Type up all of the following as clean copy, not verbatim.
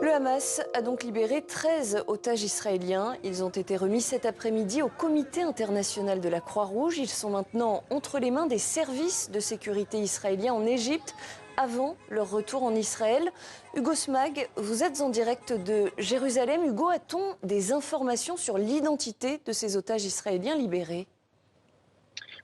Le Hamas a donc libéré 13 otages israéliens. Ils ont été remis cet après-midi au Comité international de la Croix-Rouge. Ils sont maintenant entre les mains des services de sécurité israéliens en Égypte avant leur retour en Israël. Hugo Smag, vous êtes en direct de Jérusalem. Hugo, a-t-on des informations sur l'identité de ces otages israéliens libérés ?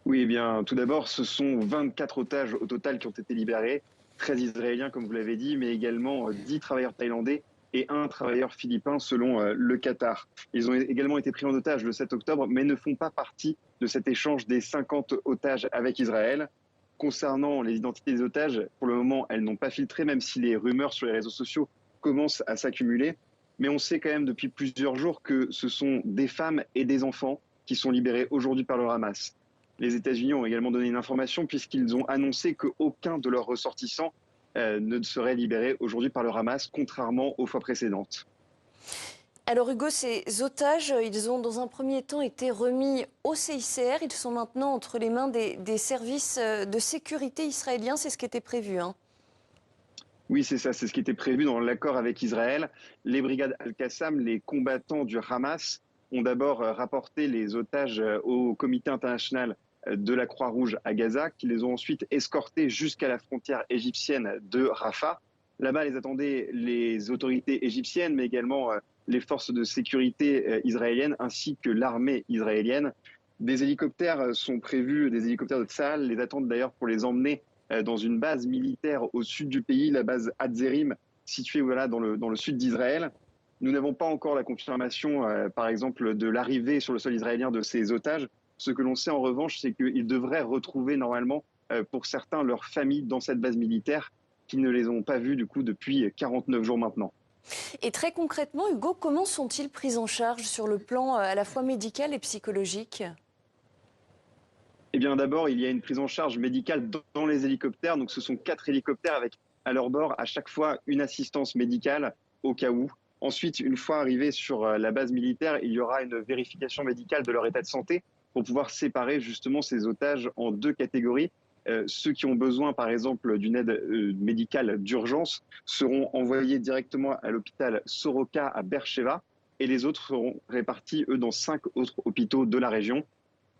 Oui, eh bien, tout d'abord, ce sont 24 otages au total qui ont été libérés, 13 Israéliens, comme vous l'avez dit, mais également 10 travailleurs thaïlandais et un travailleur philippin, selon le Qatar. Ils ont également été pris en otage le 7 octobre, mais ne font pas partie de cet échange des 50 otages avec Israël. Concernant les identités des otages, pour le moment, elles n'ont pas filtré, même si les rumeurs sur les réseaux sociaux commencent à s'accumuler. Mais on sait quand même depuis plusieurs jours que ce sont des femmes et des enfants qui sont libérés aujourd'hui par le Hamas. Les États-Unis ont également donné une information puisqu'ils ont annoncé qu'aucun de leurs ressortissants ne serait libéré aujourd'hui par le Hamas, contrairement aux fois précédentes. Alors Hugo, ces otages, ils ont dans un premier temps été remis au CICR. Ils sont maintenant entre les mains des services de sécurité israéliens. C'est ce qui était prévu, hein. Oui, c'est ça, c'est ce qui était prévu dans l'accord avec Israël. Les brigades Al-Qassam, les combattants du Hamas, ont d'abord rapporté les otages au comité international de la Croix-Rouge à Gaza, qui les ont ensuite escortés jusqu'à la frontière égyptienne de Rafah. Là-bas, les attendaient les autorités égyptiennes, mais également les forces de sécurité israéliennes, ainsi que l'armée israélienne. Des hélicoptères sont prévus, des hélicoptères de Tsahal les attendent d'ailleurs pour les emmener dans une base militaire au sud du pays, la base Hadzerim, située dans le sud d'Israël. Nous n'avons pas encore la confirmation, par exemple, de l'arrivée sur le sol israélien de ces otages. Ce que l'on sait en revanche, c'est qu'ils devraient retrouver normalement, pour certains, leur famille dans cette base militaire, qui ne les ont pas vus du coup depuis 49 jours maintenant. Et très concrètement, Hugo, comment sont-ils pris en charge sur le plan à la fois médical et psychologique ? Eh bien, d'abord, il y a une prise en charge médicale dans les hélicoptères. Donc, ce sont 4 hélicoptères avec à leur bord à chaque fois une assistance médicale au cas où. Ensuite, une fois arrivés sur la base militaire, il y aura une vérification médicale de leur état de santé pour pouvoir séparer justement ces otages en 2 catégories. Ceux qui ont besoin, par exemple, d'une aide médicale d'urgence seront envoyés directement à l'hôpital Soroka à Beersheva et les autres seront répartis, eux, dans 5 autres hôpitaux de la région.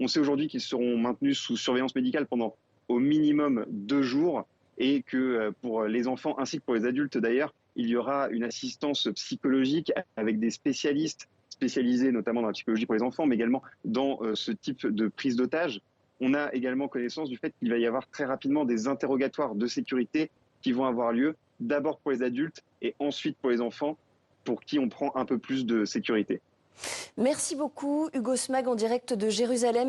On sait aujourd'hui qu'ils seront maintenus sous surveillance médicale pendant au minimum 2 jours et que pour les enfants ainsi que pour les adultes d'ailleurs, il y aura une assistance psychologique avec des spécialistes spécialisés notamment dans la psychologie pour les enfants, mais également dans ce type de prise d'otage. On a également connaissance du fait qu'il va y avoir très rapidement des interrogatoires de sécurité qui vont avoir lieu, d'abord pour les adultes et ensuite pour les enfants, pour qui on prend un peu plus de sécurité. Merci beaucoup, Hugo Smag, en direct de Jérusalem.